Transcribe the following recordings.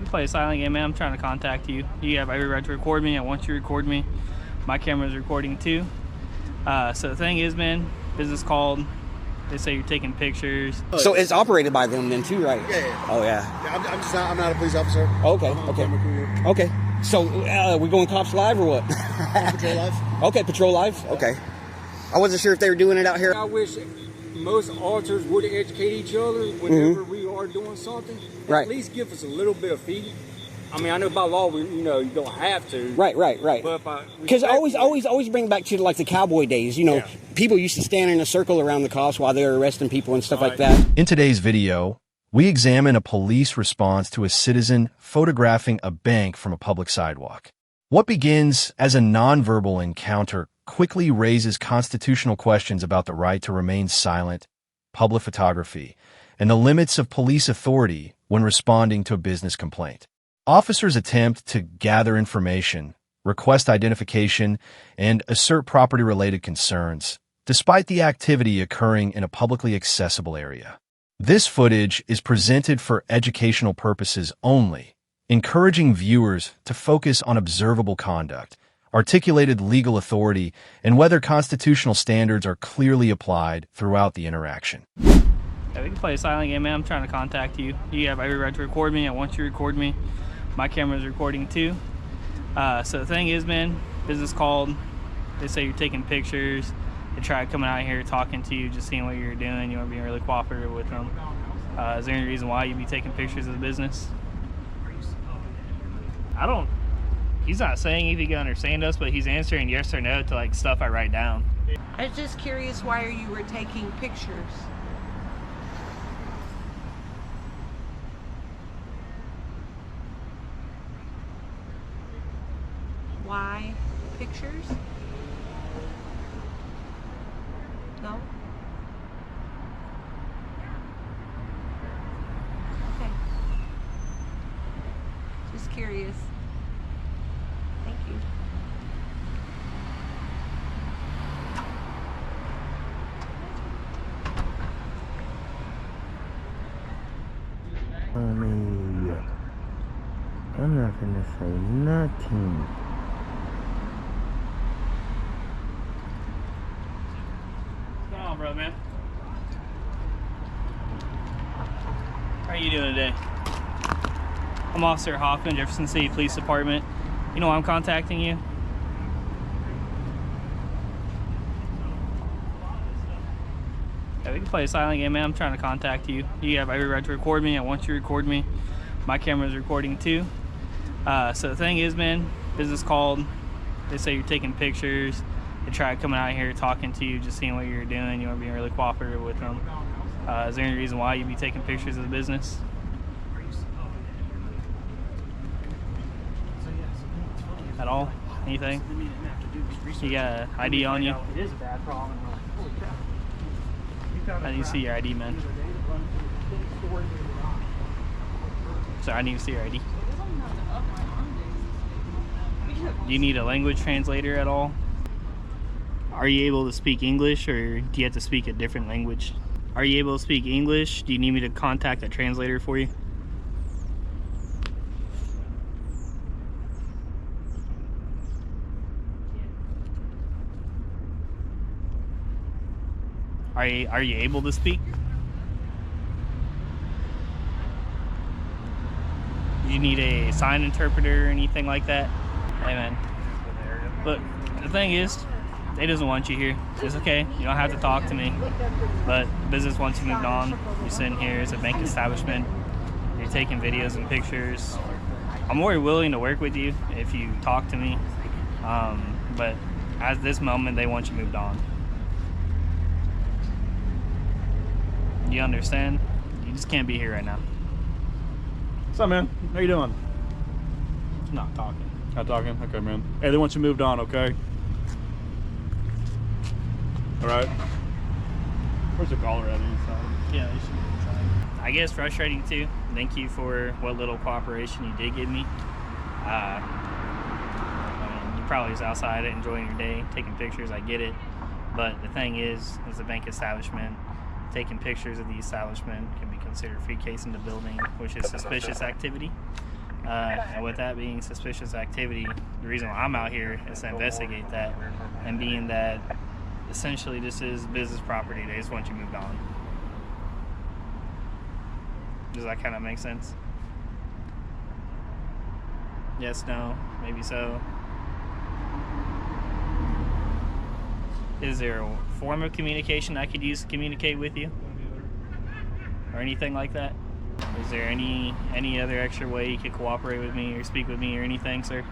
can play a silent game, man. I'm trying to contact you. You have every right to record me. I want you to record me. My camera's recording too. So the thing is, man, business called. They say you're taking pictures. So it's operated by them then too, right? Yeah. Oh yeah. I'm not a police officer. Okay. Okay. So we going cops live or what? Patrol live. Okay, patrol live. Okay. I wasn't sure if they were doing it out here. I wish most officers would educate each other whenever we are doing something. Right. At least give us a little bit of fee. I mean, I know by law, you don't have to. Right. But because I always bring back to like the cowboy days. People used to stand in a circle around the cops while they were arresting people and stuff like that. In today's video, we examine a police response to a citizen photographing a bank from a public sidewalk. What begins as a nonverbal encounter quickly raises constitutional questions about the right to remain silent, public photography, and the limits of police authority when responding to a business complaint. Officers attempt to gather information, request identification, and assert property-related concerns, despite the activity occurring in a publicly accessible area. This footage is presented for educational purposes only, encouraging viewers to focus on observable conduct, articulated legal authority, and whether constitutional standards are clearly applied throughout the interaction. Yeah, we can play a silent game, man. I'm trying to contact you. You have every right to record me. I want you to record me. My camera's recording too. So the thing is, man, business called. They say you're taking pictures. They try coming out here talking to you, just seeing what you're doing. You want to be really cooperative with them. Is there any reason why you'd be taking pictures of the business? He's not saying if he can understand us, but he's answering yes or no to like stuff I write down. I was just curious why you were taking pictures. Why pictures? No? Okay. Just curious. Thank you. I mean, I'm not gonna say nothing. What's going on, bro, man? How are you doing today? I'm Officer Hoffman, Jefferson City Police Department. You know why I'm contacting you? Yeah, we can play a silent game, man. I'm trying to contact you. You have every right to record me. I want you to record me. My camera's recording too. So the thing is, man, business called. They say you're taking pictures. They try coming out here talking to you, just seeing what you're doing. You want to be really cooperative with them. Is there any reason why you'd be taking pictures of the business? At all? Anything? You got an ID on you? It is a bad problem. I need to see your ID, man. Sorry, I need to see your ID. Do you need a language translator at all? Are you able to speak English, or do you have to speak a different language? Are you able to speak English? Do you need me to contact a translator for you? Are you able to speak? Do you need a sign interpreter or anything like that? Hey, man. Look, the thing is, they doesn't want you here. It's okay. You don't have to talk to me. But business wants you moved on. You're sitting here. It's a bank establishment. You're taking videos and pictures. I'm more willing to work with you if you talk to me. But at this moment, they want you moved on. You understand? You just can't be here right now. What's up, man? How you doing? Not talking. Not talking? Okay, man. Hey, they want you moved on, okay? All right. Where's the caller at inside? Yeah, they should be inside. I guess frustrating too. Thank you for what little cooperation you did give me. I mean, you probably was outside enjoying your day, taking pictures. I get it. But the thing is, as a bank establishment, taking pictures of the establishment can be considered free case in the building, which is suspicious activity. And with that being suspicious activity, the reason why I'm out here is to investigate that. And being that essentially this is business property, they just want you moved on. Does that kind of make sense? Yes, no, maybe so. Is there a form of communication I could use to communicate with you? Or anything like that? Is there any other extra way you could cooperate with me or speak with me or anything, sir?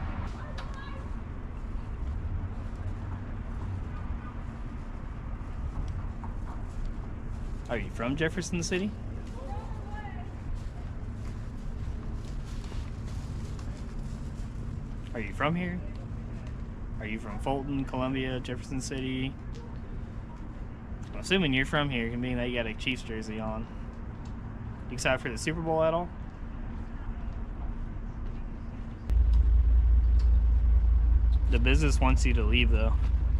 Are you from Jefferson City? Are you from here? Are you from Fulton, Columbia, Jefferson City? I'm assuming you're from here, being that you got a Chiefs jersey on. You excited for the Super Bowl at all? The business wants you to leave, though.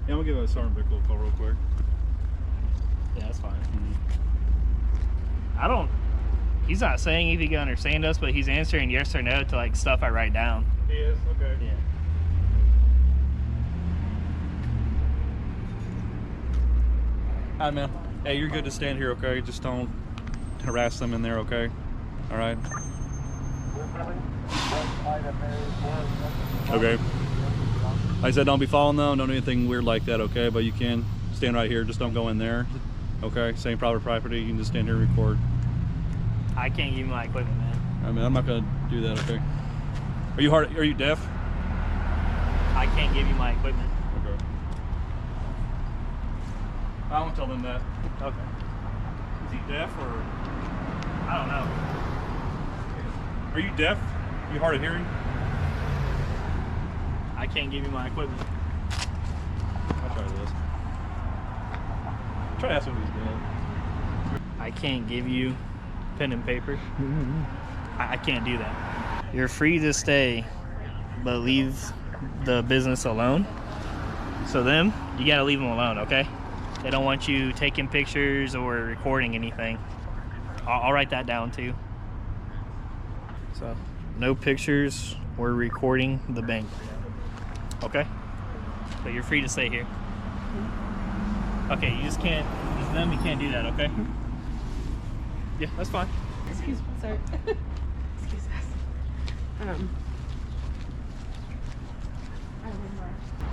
Yeah, I'm gonna give Sergeant Bickle a call real quick. Yeah, that's fine. He's not saying if he can understand us, but he's answering yes or no to like stuff I write down. He is? Okay. Yeah. Hi, man. Hey, you're good to stand here, okay? Just don't harass them in there, okay? All right? Okay. Like I said, don't be following them. Don't do anything weird like that, okay? But you can stand right here. Just don't go in there, okay? Same private property. You can just stand here and record. I can't give you my equipment, man. I mean, I'm not gonna do that, okay? Are you deaf? I can't give you my equipment. Okay. I won't tell them that. Okay. Is he deaf or? I don't know. Are you deaf? You hard of hearing? I can't give you my equipment. I'll try this. Try to ask him if he's dead. I can't give you pen and paper. I can't do that. You're free to stay, but leave the business alone. So them, you gotta leave them alone, okay? They don't want you taking pictures or recording anything. I'll write that down too. So, no pictures or recording the bank. Okay? But you're free to stay here. Okay, you just can't, it's them, you can't do that, okay? Yeah, that's fine. Excuse me, sir. Excuse us. I don't remember.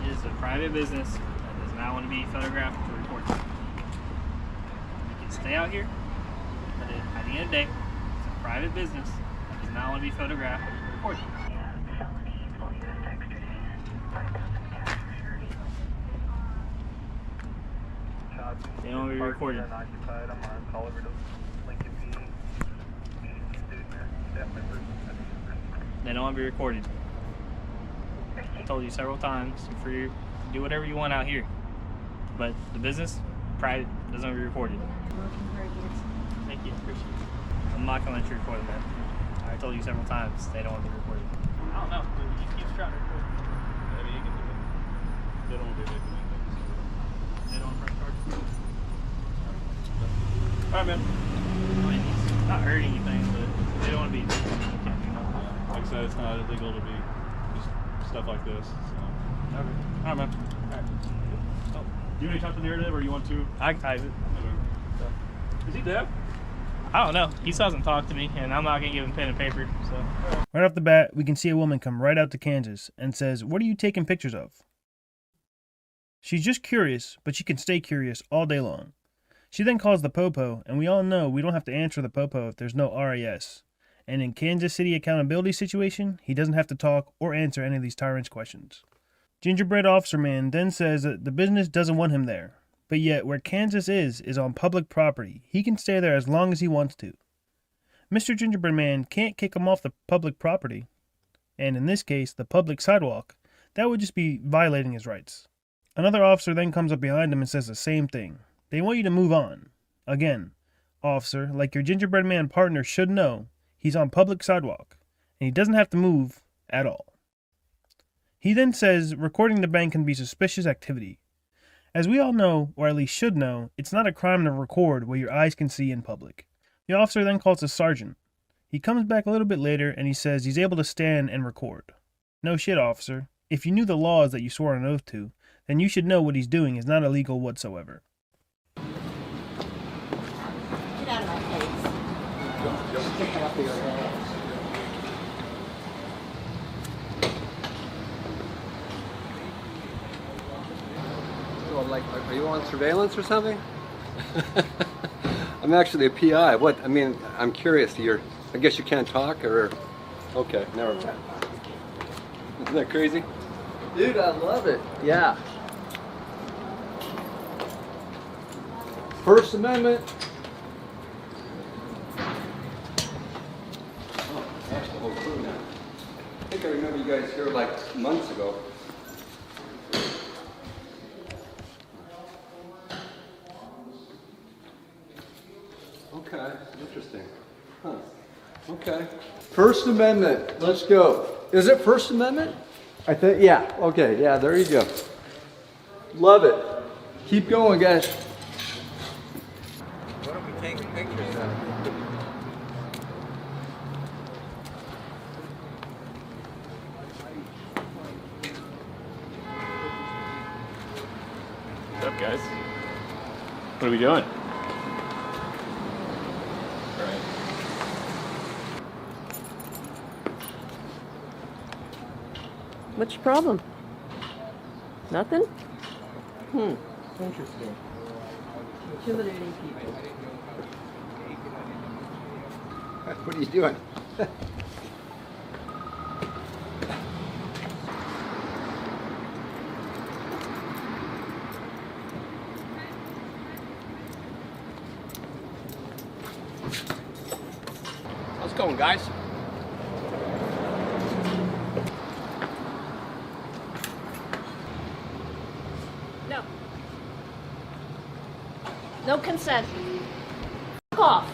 It is a private business that does not want to be photographed or recorded. You can stay out here, but at the end of the day, it's a private business that does not want to be photographed or recorded. They don't want to be recorded. They don't want to be recorded. I told you several times, you're free to do whatever you want out here. But the business, private, doesn't want to be recorded. Thank you, appreciate it. I'm not going to let you record them, man. I told you several times, they don't want to be recorded. I don't know, he keeps trying to record. Maybe you can do it. They don't want to be making anything. They don't want to press charge. All right, man. I mean, he's not hurting anything, but they don't want to be. Like I said, it's not illegal to be just stuff like this. So. Okay. All right, man. All right. Oh, do you want to type the narrative, or you want to? I can type it. Okay. Is he deaf? I don't know. He still hasn't talked to me, and I'm not going to give him pen and paper, so. Right off the bat, we can see a woman come right out to Kansas and says, "What are you taking pictures of?" She's just curious, but she can stay curious all day long. She then calls the popo, and we all know we don't have to answer the popo if there's no RAS. And in Kansas City accountability situation, he doesn't have to talk or answer any of these tyrants' questions. Gingerbread Officer Man then says that the business doesn't want him there, but yet where Kansas is on public property. He can stay there as long as he wants to. Mr. Gingerbread Man can't kick him off the public property, and in this case, the public sidewalk. That would just be violating his rights. Another officer then comes up behind him and says the same thing. They want you to move on. Again, officer, like your Gingerbread Man partner should know, he's on public sidewalk, and he doesn't have to move at all. He then says recording the bank can be suspicious activity. As we all know, or at least should know, it's not a crime to record what your eyes can see in public. The officer then calls the sergeant. He comes back a little bit later and he says he's able to stand and record. No shit, officer. If you knew the laws that you swore an oath to, then you should know what he's doing is not illegal whatsoever. Get out of my face. Get off of your head. Well, like, are you on surveillance or something? I'm actually a PI. What? I mean, I'm curious. I guess you can't talk, or? Okay, never mind. Isn't that crazy? Dude, I love it. Yeah. First Amendment. Oh, that's the whole crew now. I think I remember you guys here like months ago. Okay, interesting. Huh. Okay. First Amendment. Let's go. Is it First Amendment? I think, yeah. Okay, yeah, there you go. Love it. Keep going, guys. Why don't we take pictures then? What's up, guys? What are we doing? What's your problem? Nothing? Interesting. Intimidating people. What are you doing? How's it going, guys? No. No consent. F*** off.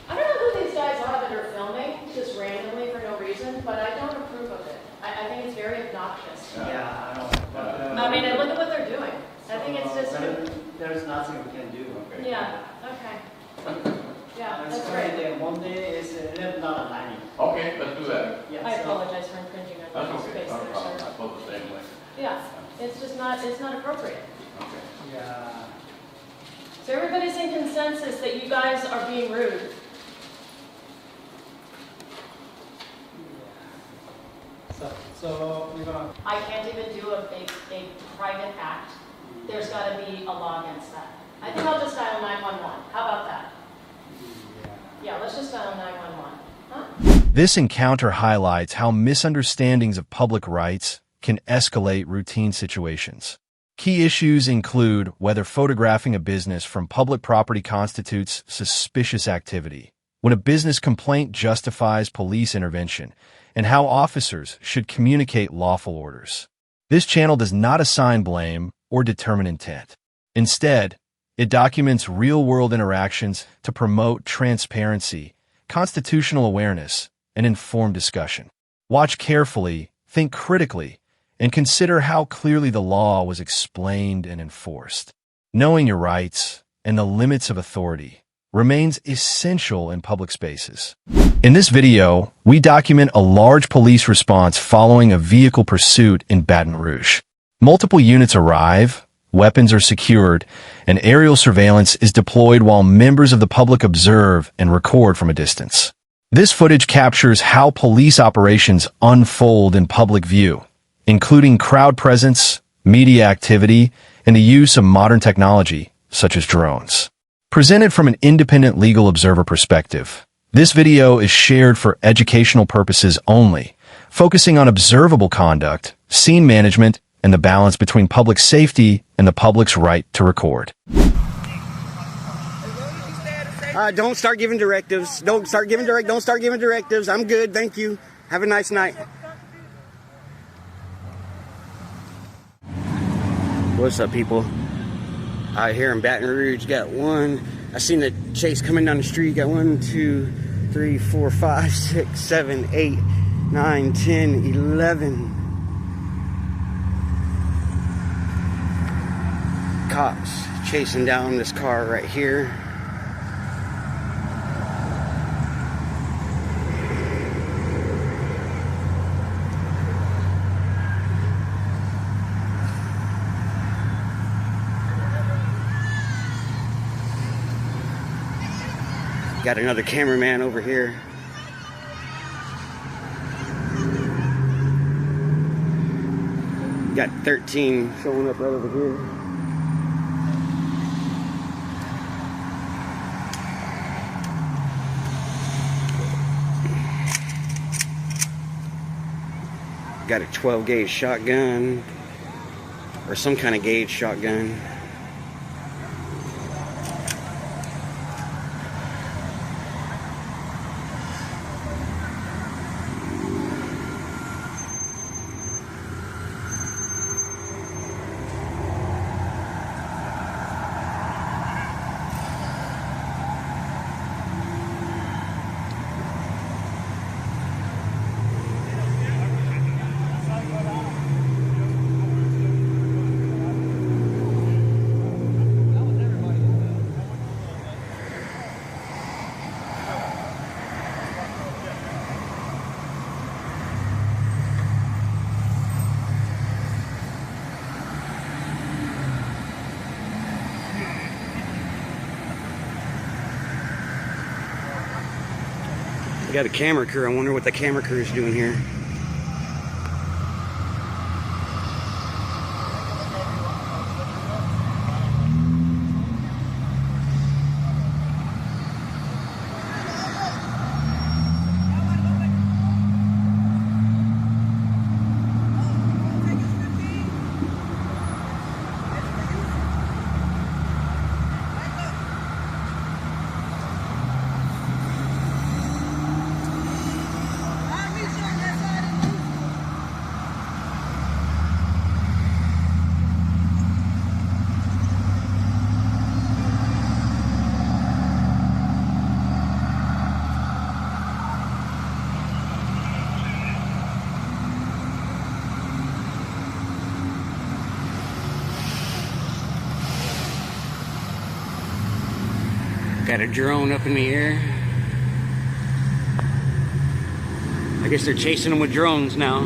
I don't know who these guys are that are filming just randomly for no reason, but I don't approve of it. I think it's very obnoxious. Yeah, I know. But, I mean, and look at what they're doing. I think it's just... There's nothing we can do. Okay. Yeah, okay. Yeah, that's Next right. Friday, Monday is 11 aligning. Okay, let's do that. Yeah, I apologize for infringing on your That's okay, space not a there, problem. sir. I felt the same way. Yeah, it's just not, it's not appropriate. Okay. Yeah. So everybody's in consensus that you guys are being rude. So we're gonna. I can't even do a private act. There's got to be a law against that. I think I'll just dial 911. How about that? Yeah, let's just dial 911. Huh? This encounter highlights how misunderstandings of public rights can escalate routine situations. Key issues include whether photographing a business from public property constitutes suspicious activity, when a business complaint justifies police intervention, and how officers should communicate lawful orders. This channel does not assign blame or determine intent. Instead, it documents real-world interactions to promote transparency, constitutional awareness, and informed discussion. Watch carefully, think critically, and consider how clearly the law was explained and enforced. Knowing your rights and the limits of authority remains essential in public spaces. In this video, we document a large police response following a vehicle pursuit in Baton Rouge. Multiple units arrive, weapons are secured, and aerial surveillance is deployed while members of the public observe and record from a distance. This footage captures how police operations unfold in public view, including crowd presence, media activity, and the use of modern technology, such as drones. Presented from an independent legal observer perspective, this video is shared for educational purposes only, focusing on observable conduct, scene management, and the balance between public safety and the public's right to record. Don't start giving directives. Don't start giving directives. I'm good, thank you. Have a nice night. What's up, people? Out here in Baton Rouge, got one. I seen the chase coming down the street. Got 1, 2, 3, 4, 5, 6, 7, 8, 9, 10, 11 cops chasing down this car right here. Got another cameraman over here. Got 13 showing up right over here. Got a 12 gauge shotgun or some kind of gauge shotgun. Got a camera crew. I wonder what the camera crew is doing here. Got a drone up in the air. I guess they're chasing them with drones now.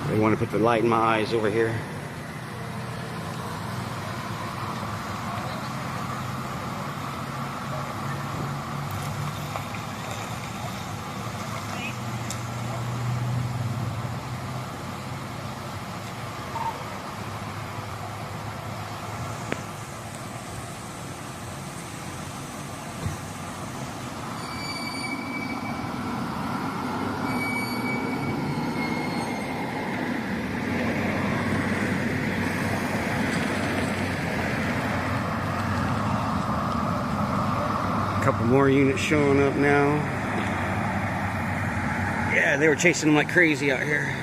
They want to put the light in my eyes over here. Couple more units showing up now. Yeah, they were chasing them like crazy out here.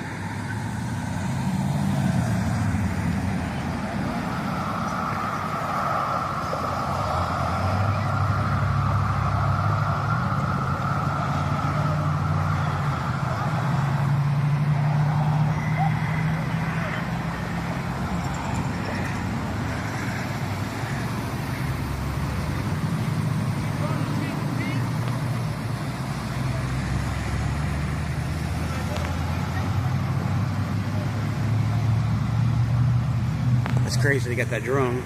It's crazy they got that drone.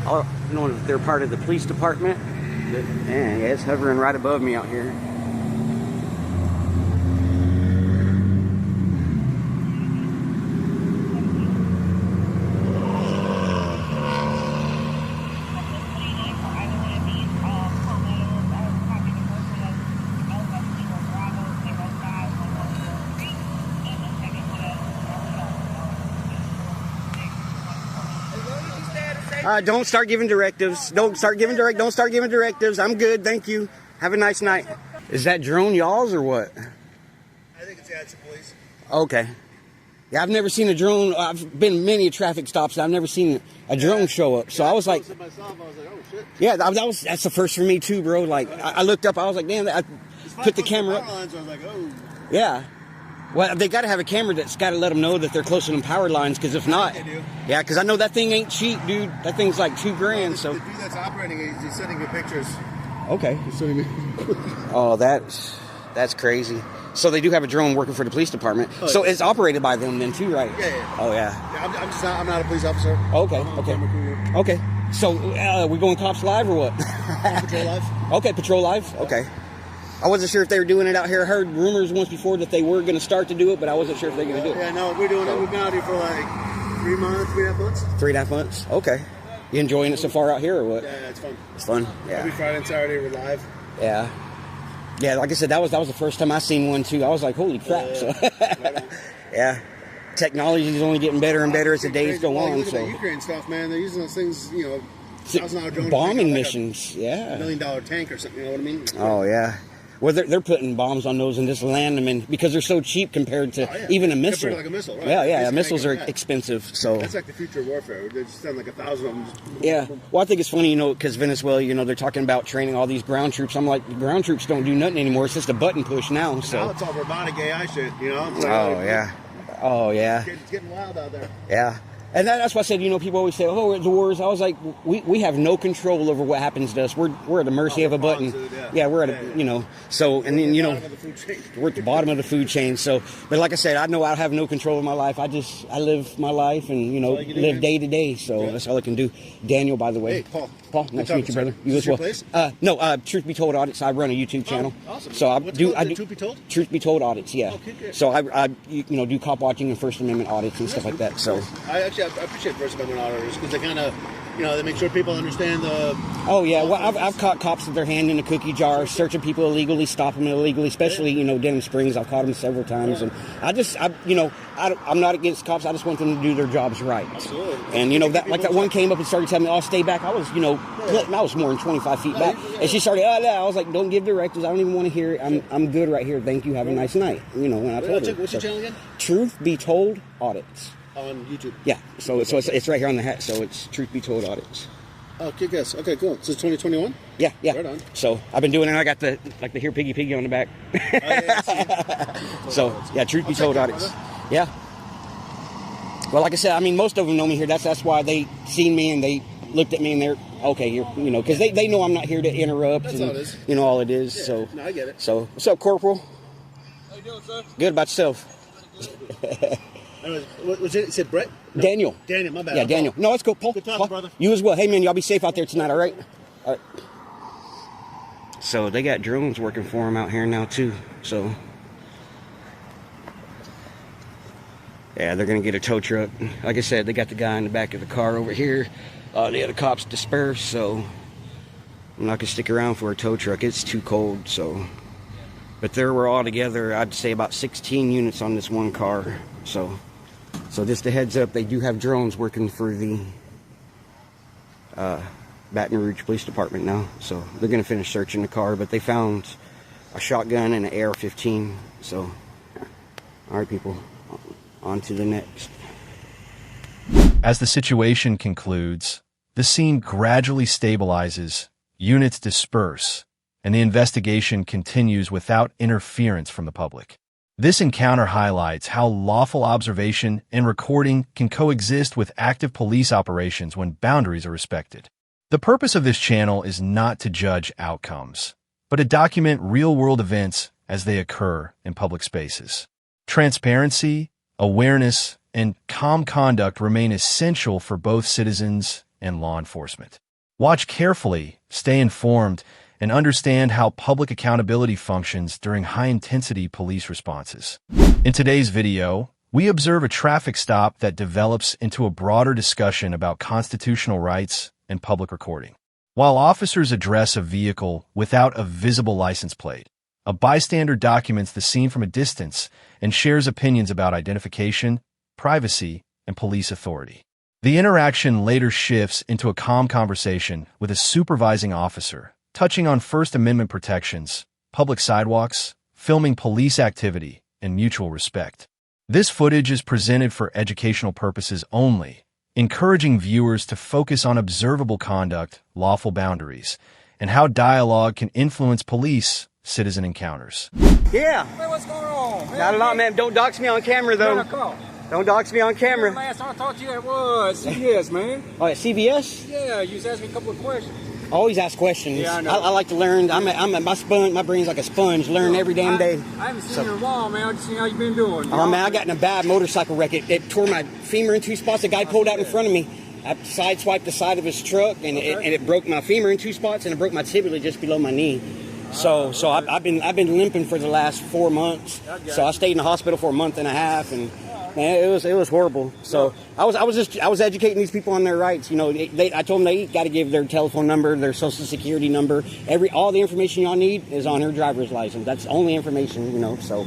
I don't know if they're part of the police department, but man, yeah, it's hovering right above me out here. Don't start giving directives. Don't start giving directives. I'm good, thank you. Have a nice night. Is that drone y'all's or what? I think it's police. Okay. Yeah, I've never seen a drone. I've been many traffic stops. I've never seen a drone show up. So I was like, myself, I was like, oh shit. yeah, that's the first for me too, bro. Like I looked up, I was like, damn, I put the camera up. So I was like, oh. Yeah. Well, they got to have a camera that's got to let them know that they're close to them power lines, because if not, They do. yeah, because I know that thing ain't cheap, dude. That thing's like $2,000. So The dude that's operating it, he's sending me pictures. okay. He's sending me. Oh, that's crazy. So they do have a drone working for the police department. Oh, So yeah. it's operated by them then too, right? Yeah. Oh yeah. Yeah, I'm not a police officer. Okay. I'm a Okay. camera crew. Okay. So we going cops live or what? Patrol live. Okay, patrol live. Okay. I wasn't sure if they were doing it out here. I heard rumors once before that they were going to start to do it, but I wasn't sure if they were going to do it. Yeah, no, we're doing it. We've been out here for like 3 months, 3.5 months. 3.5 months. Okay. You enjoying it so far out here or what? Yeah, it's fun. It's fun. Every Yeah. Friday and Saturday we're live. Yeah. Yeah. Like I said, that was the first time I seen one too. I was like, holy crap. So yeah. Technology is only getting better and better as the days go Well, you on. look at So that Ukraine stuff, man. They're using those things, you know, $1,000 drone. bombing missions. Yeah. $1 million tank or something. You know what I mean? Oh yeah. Well, they're putting bombs on those and just land them in because they're so cheap compared to even a missile. Compared to like a missile, right? Yeah, yeah. Basically Missiles are like that. expensive, so That's like the future of warfare. They just send like 1,000 of them. yeah. Well, I think it's funny, because Venezuela, they're talking about training all these ground troops. I'm like, ground troops don't do nothing anymore. It's just a button push now. So. Now it's all robotic AI shit, you know? It's like, Oh yeah. Oh yeah. It's getting wild out there. Yeah. And that's why I said, people always say, oh, it's wars. I was like, we have no control over what happens to us. We're at the mercy of a button. Yeah, we're at a, so, and then, we're at the bottom of the food chain. So, but like I said, I know I have no control of my life. I live my life and, live day to day. So that's all I can do. Daniel, by the way. Hey, Paul. Paul, nice to meet you, brother. You Is as this well. your place? No, Truth Be Told Audits. I run a YouTube channel. Awesome. So I What's do, it called? Truth Be Told? Truth Be Told Audits, yeah. Okay, good. So I do cop watching and First Amendment audits and stuff like that. So. I appreciate First Amendment auditors because they kind of, they make sure people understand the. Oh yeah, well I've caught cops with their hand in a cookie jar, searching people illegally, stopping them illegally, especially Denham Springs. I've caught them several times, and I'm not against cops. I just want them to do their jobs right. Absolutely. And that one came up and started telling me, "I'll stay back." I was I was more than 25 feet back, and she started, I was like, "Don't give directives. I don't even want to hear it. I'm good right here. Thank you. Have a nice night." And I told her. What's your channel again? Truth Be Told Audits. On YouTube. Yeah, so it's right here on the hat. So it's Truth Be Told Audits. Oh, kick ass. Okay, cool. So it's 2021? Yeah. Right on. So I've been doing it. I got the Here Piggy Piggy on the back. So yeah, Truth Be Told Audits. Yeah. Well, like I said, most of them know me here. That's why they seen me and they looked at me and they're okay here, because they know I'm not here to interrupt. That's and, all it is. All it is. Yeah, so no, I get it. So what's up, Corporal? How you doing, sir? Good about yourself. Was it? It said Brett? No. Daniel. Daniel, my bad. Yeah, Daniel. No, it's cool. Paul. Good talking, Paul. brother. You as well. Hey, man, y'all be safe out there tonight, all right? All right. So they got drones working for them out here now, too. So, yeah, they're going to get a tow truck. Like I said, they got the guy in the back of the car over here. The other cops dispersed, so I'm not going to stick around for a tow truck. It's too cold, so. But there were altogether, I'd say, about 16 units on this one car. So just a heads up, they do have drones working for the Baton Rouge Police Department now. So they're going to finish searching the car, but they found a shotgun and an AR-15. So, all right, people, on to the next. As the situation concludes, the scene gradually stabilizes, units disperse, and the investigation continues without interference from the public. This encounter highlights how lawful observation and recording can coexist with active police operations when boundaries are respected. The purpose of this channel is not to judge outcomes, but to document real-world events as they occur in public spaces. Transparency, awareness, and calm conduct remain essential for both citizens and law enforcement. Watch carefully, stay informed, and understand how public accountability functions during high-intensity police responses. In today's video, we observe a traffic stop that develops into a broader discussion about constitutional rights and public recording. While officers address a vehicle without a visible license plate, a bystander documents the scene from a distance and shares opinions about identification, privacy, and police authority. The interaction later shifts into a calm conversation with a supervising officer, touching on First Amendment protections, public sidewalks, filming police activity, and mutual respect. This footage is presented for educational purposes only, encouraging viewers to focus on observable conduct, lawful boundaries, and how dialogue can influence police citizen encounters. Yeah. Hey, what's going on, man? Not a lot, man. Don't dox me on camera, though. Don't dox me on camera. Last time I talked to you, it was CBS, man. Oh, at CBS? Yeah, you was asking me a couple of questions. Always ask questions. Yeah, I know. I like to learn. My brain's like a sponge. Learn every damn day. I haven't seen you in a while, man. I just seen how you been doing. Oh, man, I got in a bad motorcycle wreck. It tore my femur in two spots. A guy pulled out in front of me. I sideswiped the side of his truck, and it broke my femur in two spots, and it broke my tibia just below my knee. So I've been limping for the last 4 months. So I stayed in the hospital for a month and a half, and man, it was horrible. So I was educating these people on their rights. You know, I told them they got to give their telephone number, their social security number, all the information y'all need is on their driver's license. That's the only information, you know. So,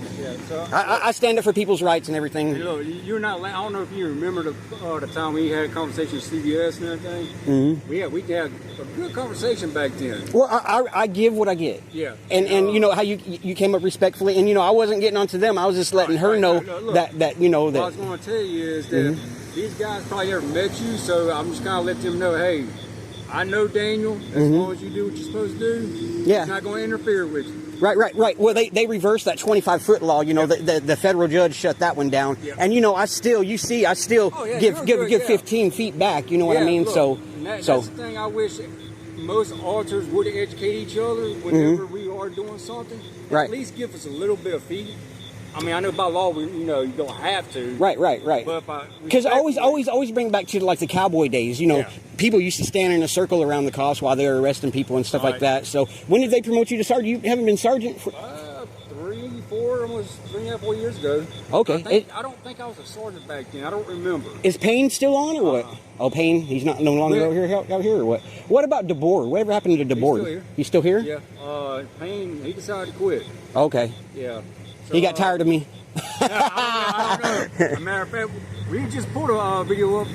I stand up for people's rights and everything. You know, you're not. I don't know if you remember the time we had a conversation with CBS and everything. Mm-hmm. We had a good conversation back then. Well, I give what I get. Yeah. And you know how you came up respectfully, and you know I wasn't getting onto them. I was just letting her know that you know that. What I was going to tell you is that these guys probably never met you, so I'm just kind of let them know, hey, I know Daniel. As long as you do what you're supposed to do, he's not going to interfere with you. Right. Well, they reversed that 25-foot law. You know, the federal judge shut that one down. Yeah. And you know, I still give 15 feet back. You know what I mean? Look, that's the thing. I wish most alters would educate each other whenever we are doing something. At least give us a little bit of feet. I mean, I know by law, you don't have to. Right. Because I always bring back to like the cowboy days. You know, people used to stand in a circle around the cops while they were arresting people and stuff like that. So when did they promote you to sergeant? You haven't been sergeant for 3, 4, almost 3.5, 4 years ago. Okay. I don't think I was a sergeant back then. I don't remember. Is Payne still on or what? Oh, Payne, he's no longer out here or what? What about DeBoer? Whatever happened to DeBoer? He's still here. Yeah. Payne, he decided to quit. Okay. Yeah. So, he got tired of me. I don't know. As a matter of fact, we just put a video up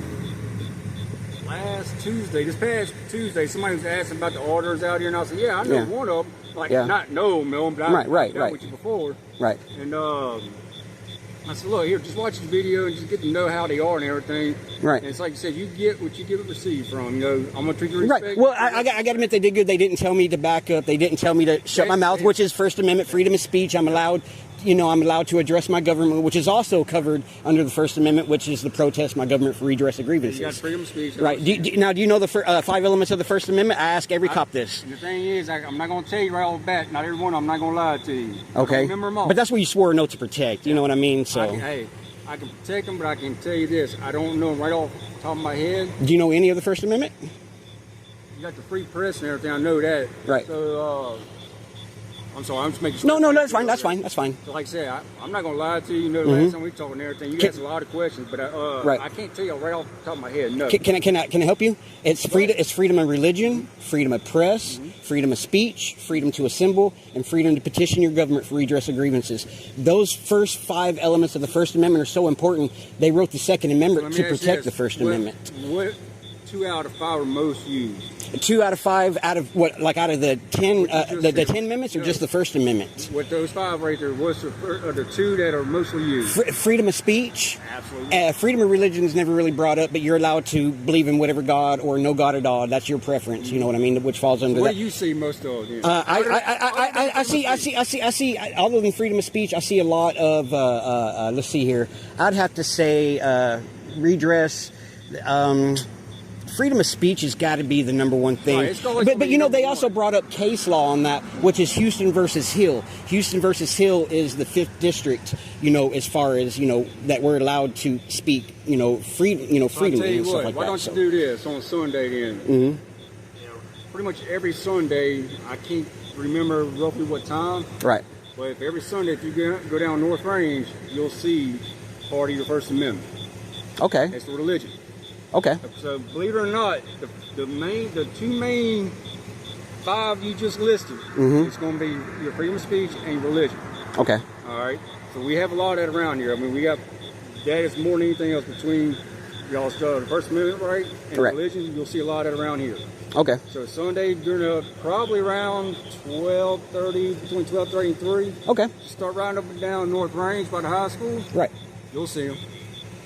this past Tuesday. Somebody was asking about the orders out here, and I said, I know one of them. Not know them, but I've dealt with you before. Right. And I said, look, here, just watch the video and just get to know how they are and everything. Right. And it's like you said, you get what you get received from. You know, I'm going to treat you with respect. Right. Well, I got to admit they did good. They didn't tell me to back up. They didn't tell me to shut my mouth, which is First Amendment, freedom of speech. I'm allowed to address my government, which is also covered under the First Amendment, which is the protest my government for redress of grievances. You got freedom of speech. Right. Now, do you know the 5 elements of the First Amendment? I ask every cop this. And the thing is, I'm not going to tell you right off the bat. Not every one of them, I'm not going to lie to you. Okay. Remember them all. But that's what you swore an oath to protect. You know what I mean? So. I can protect them, but I can tell you this. I don't know them right off the top of my head. Do you know any of the First Amendment? You got the free press and everything. I know that. Right. So, I'm sorry. I'm just making sure. No, that's fine. That's fine. So, like I said, I'm not going to lie to you. You know, the last time we talked and everything, you asked a lot of questions, but I can't tell you right off the top of my head. No. Can I help you? It's freedom of religion, freedom of press, freedom of speech, freedom to assemble, and freedom to petition your government for redress of grievances. Those first 5 elements of the First Amendment are so important. They wrote the Second Amendment to protect the First Amendment. What 2 out of 5 are most used? 2 out of 5 out of what? Like out of the 10, the 10 amendments, or just the First Amendment? With those 5 right there, what's the 2 that are mostly used? Freedom of speech. Absolutely. Freedom of religion is never really brought up, but you're allowed to believe in whatever God or no God at all. That's your preference. You know what I mean? Which falls under that. What do you see most of? Yeah. I see. Other than freedom of speech, I see a lot of. Let's see here. I'd have to say redress. Freedom of speech has got to be the number one thing. Right, but you know, they also brought up case law on that, which is Houston versus Hill. Houston versus Hill is the 5th district, you know, as far as, you know, that we're allowed to speak, freedom and stuff like that. Why don't you do this on Sunday then? Pretty much every Sunday, I can't remember roughly what time. Right. But every Sunday, if you go down North Range, you'll see part of your First Amendment. Okay. It's the religion. Okay. So believe it or not, the 2 main 5 you just listed, it's going to be your freedom of speech and religion. Okay. All right. So we have a lot of that around here. I mean, that is more than anything else between y'all's the First Amendment right and religion. You'll see a lot of that around here. Okay. So Sunday during probably around 12:30, between 12:30 and 3. Okay. Start riding up and down North Range by the high school. Right. You'll see them.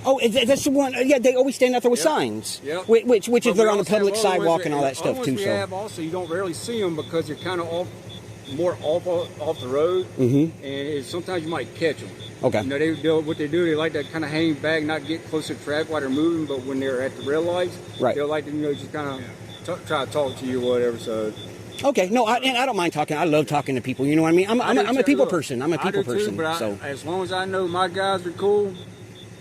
Oh, that's the one. Yeah, they always stand out there with signs. Yep. Which is they're on the public sidewalk and all that stuff too. We have also, you don't rarely see them because they're kind of off more off the road, and sometimes you might catch them. Okay. You know, what they do, they like to kind of hang back, not get close to traffic while they're moving, but when they're at the red lights, they'll like to, you know, just kind of try to talk to you or whatever. So. Okay, no, and I don't mind talking. I love talking to people. You know what I mean? I'm a people person. I'm a people person. But so as long as I know my guys are cool,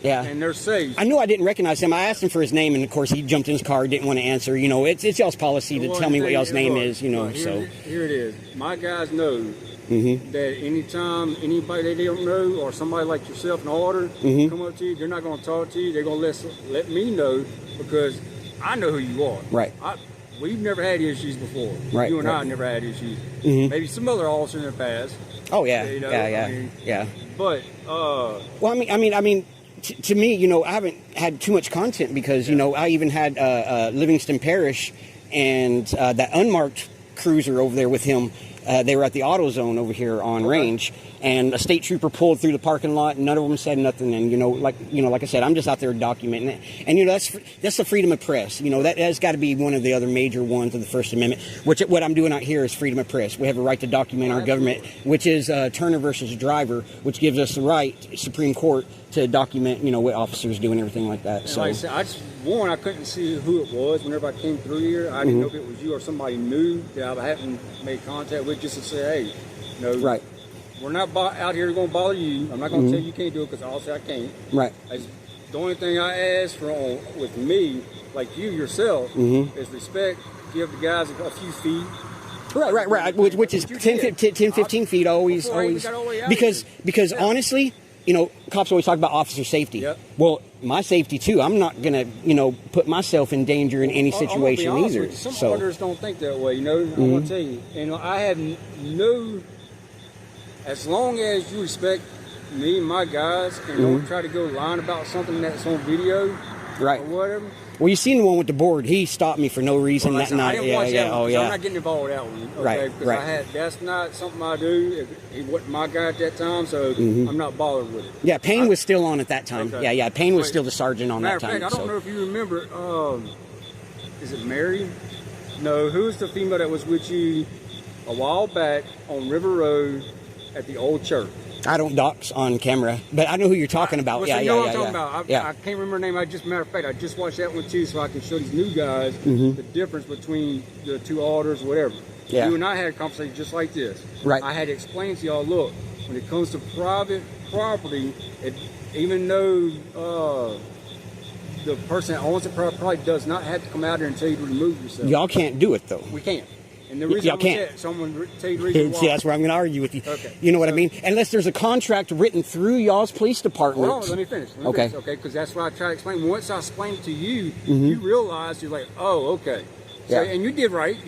yeah, and they're safe. I knew I didn't recognize him. I asked him for his name, and of course he jumped in his car, didn't want to answer. You know, it's y'all's policy to tell me what y'all's name is. You know, here, so here it is. My guys know that anytime anybody they don't know or somebody like yourself, an order, come up to you, they're not going to talk to you. They're going to let me know because I know who you are. Right. We've never had issues before. Right. You and I never had issues. Maybe some other officers in the past. Oh yeah, you know, yeah. But well, I mean. To me, you know, I haven't had too much content because, you know, I even had Livingston Parish and that unmarked cruiser over there with him. They were at the AutoZone over here on Range, and a state trooper pulled through the parking lot, and none of them said nothing. And like I said, I'm just out there documenting it. And you know, that's the freedom of press. You know, that has got to be one of the other major ones of the First Amendment. What I'm doing out here is freedom of press. We have a right to document our government, which is Turner versus Driver, which gives us the right, Supreme Court, to document, you know, what officers do and everything like that. And so, like I said, I couldn't see who it was whenever I came through here. I didn't know if it was you or somebody new that I hadn't made contact with, just to say, hey, you know, we're not out here going to bother you. I'm not going to tell you you can't do it because I'll say I can't. Right. The only thing I ask for with me, like you yourself, is respect. Give the guys a few feet. Right. Which is 10, 15 feet always. Because honestly, you know, cops always talk about officer safety. Yep. Well, my safety too. I'm not gonna, you know, put myself in danger in any situation either. Some orders don't think that way, you know. I want to tell you, and I have no. As long as you respect me and my guys, and don't try to go lying about something that's on video, or whatever. Well, you seen the one with the board. He stopped me for no reason that night. I didn't watch that one, I'm not getting involved with that one. Okay? Because that's not something I do. He wasn't my guy at that time, so I'm not bothered with it. Yeah, Payne was still on at that time. Okay. Yeah, Payne was still the sergeant on that time. Matter of fact, I don't know if you remember, is it Mary? No, who's the female that was with you a while back on River Road at the old church? I don't dox on camera, but I know who you're talking about. You know what I'm talking about. I can't remember her name. Matter of fact, I just watched that one too, so I can show these new guys the difference between the two orders, whatever. Yeah. You and I had a conversation just like this. Right. I had to explain to y'all, look, when it comes to private property, even though the person that owns the property does not have to come out there and tell you to remove yourself. Y'all can't do it though. We can't. And the reason someone tell you the reason why. See, that's where I'm going to argue with you. Okay. You know what I mean? Unless there's a contract written through y'all's police department. Hold on, let me finish. Okay, because that's what I try to explain. Once I explain it to you, you realize you're like, oh, okay. So, and you did right.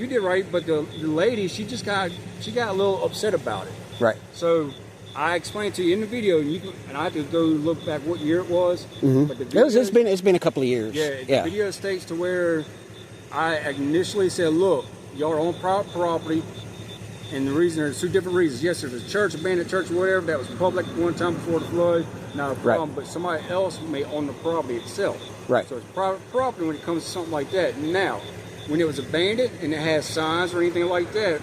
But the lady, she got a little upset about it. Right. So I explained to you in the video, and I have to go look back what year it was. But the video, it's been a couple of years. Yeah. The video states to where I initially said, look, y'all are on private property, and the reason, there's two different reasons. Yes, there's a church, abandoned church or whatever, that was public one time before the flood, not a problem, but somebody else may own the property itself. Right. So it's private property when it comes to something like that. Now, when it was abandoned and it has signs or anything like that,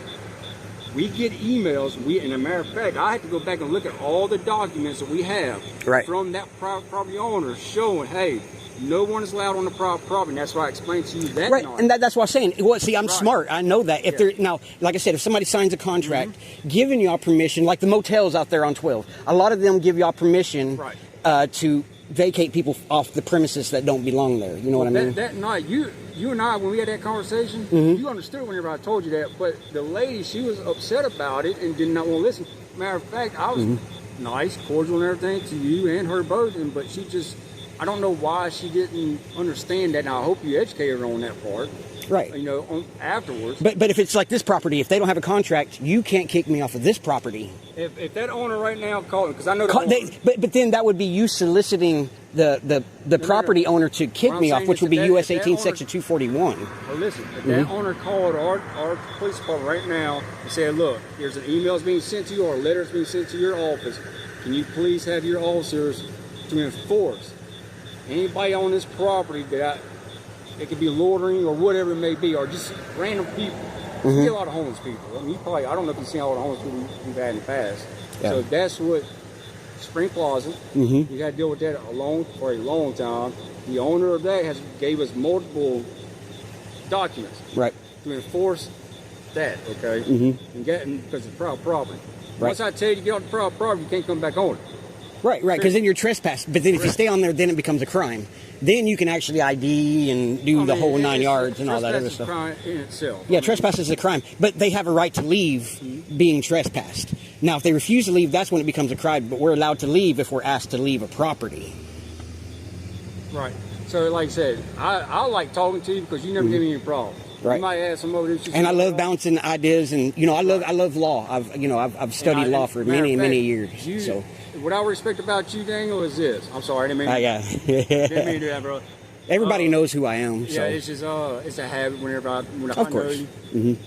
we get emails, and as a matter of fact, I had to go back and look at all the documents that we have from that private property owner showing, hey, no one is allowed on the private property, and that's why I explained to you that night. And that's what I'm saying. Well, see, I'm smart. I know that. If they're now, like I said, if somebody signs a contract giving y'all permission, like the motels out there on 12, a lot of them give y'all permission to vacate people off the premises that don't belong there. You know what I mean? That night, you and I, when we had that conversation, you understood whenever I told you that, but the lady, she was upset about it and did not want to listen. Matter of fact, I was nice, cordial and everything to you and her both, but she just, I don't know why she didn't understand that. Now, I hope you educated her on that part. Right. You know, afterwards. But if it's like this property, if they don't have a contract, you can't kick me off of this property. If that owner right now called, because I know the but then that would be you soliciting the property owner to kick me off, which would be U.S. 18 Section 241. Well, listen, if that owner called our police department right now and said, look, there's an email being sent to you or a letter being sent to your office, can you please have your officers to enforce anybody on this property that it could be loitering or whatever it may be, or just random people. You get a lot of homeless people. I mean, I don't know if you've seen all the homeless people we've had in the past. Yeah. So that's what Spring Plaza, we had to deal with that for a long time. The owner of that gave us multiple documents to enforce that, okay? And because it's private property. Once I tell you to get off the private property, you can't come back on it. Right, because then you're trespassed. But then if you stay on there, then it becomes a crime. Then you can actually ID and do the whole 9 yards and all that other stuff. Trespass is a crime in itself. Yeah, trespass is a crime, but they have a right to leave being trespassed. Now, if they refuse to leave, that's when it becomes a crime, but we're allowed to leave if we're asked to leave a property. Right. So, like I said, I like talking to you because you never give me any problem. Right. You might add some other issues. And I love bouncing ideas, and I love law. I've studied law for many years. So what I respect about you, Daniel, is this. I'm sorry, I didn't mean didn't mean to do that, bro. Everybody knows who I am. Yeah, so. it's just it's a habit whenever I of course. know you.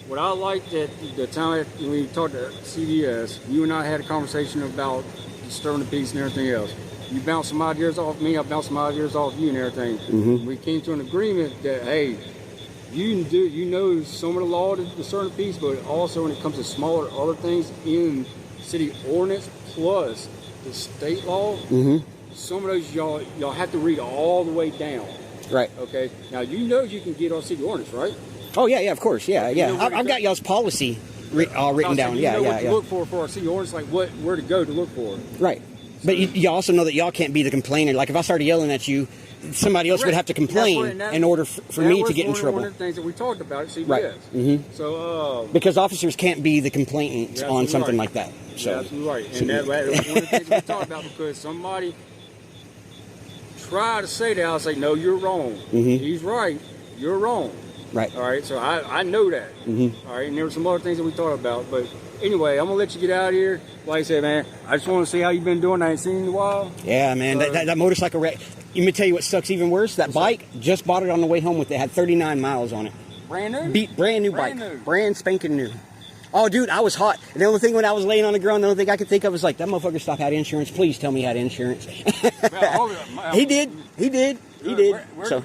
What I liked at the time when we talked to CDS, you and I had a conversation about disturbing the peace and everything else. You bounced some ideas off me, I bounced some ideas off you and everything. We came to an agreement that, hey, you know some of the law to discern the peace, but also when it comes to smaller other things in city ordinance plus the state law, some of those y'all have to read all the way down. Right. Okay. Now you can get on city ordinance, right? Oh yeah, of course, yeah. I've got y'all's policy all written down. You know what to look for our city ordinance, like where to go to look for it. Right. But you also know that y'all can't be the complainer. Like if I started yelling at you, somebody else would have to complain in order for me to get in trouble. One of the things that we talked about at CBS. Right. So because officers can't be the complainants on something like that. So that's right. And that was one of the things we talked about because somebody tried to say that, I'll say, no, you're wrong. He's right. You're wrong. Right. All right. So I know that. All right. And there were some other things that we thought about, but anyway, I'm gonna let you get out of here. Like I said, man, I just want to see how you've been doing. I ain't seen you in a while. Yeah, man. That motorcycle wreck. Let me tell you what sucks even worse. That bike, just bought it on the way home with it. Had 39 miles on it. Brand new? Brand new bike. Brand spanking new. Oh, dude, I was hot. And the only thing when I was laying on the ground, the only thing I could think of was like, that motherfucker stopped had insurance. Please tell me he had insurance. He did. So,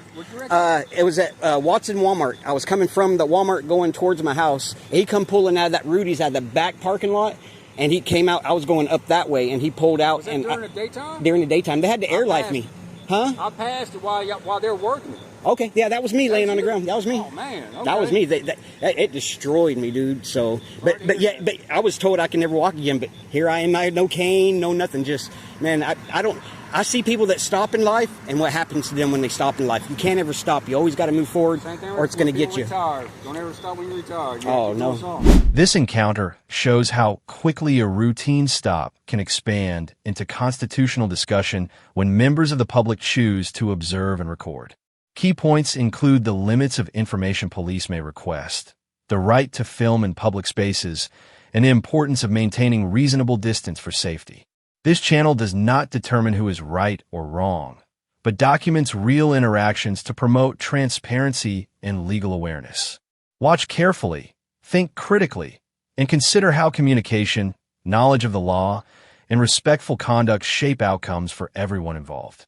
it was at Watson Walmart. I was coming from the Walmart going towards my house. He come pulling out of that Rudy's out of the back parking lot, and he came out. I was going up that way, and he pulled out. Was that during the daytime? During the daytime, they had to airlife me. Huh? I passed it while they were working. Okay, yeah, that was me laying on the ground. That was me. Oh man, okay. That was me. It destroyed me, dude. So, but I was told I can never walk again. But here I am. I had no cane, no nothing. Just man, I see people that stop in life, and what happens to them when they stop in life. You can't ever stop. You always got to move forward, or it's going to get you. Retired. Don't ever stop when you retire. Oh no. This encounter shows how quickly a routine stop can expand into constitutional discussion when members of the public choose to observe and record. Key points include the limits of information police may request, the right to film in public spaces, and the importance of maintaining reasonable distance for safety. This channel does not determine who is right or wrong, but documents real interactions to promote transparency and legal awareness. Watch carefully, think critically, and consider how communication, knowledge of the law, and respectful conduct shape outcomes for everyone involved.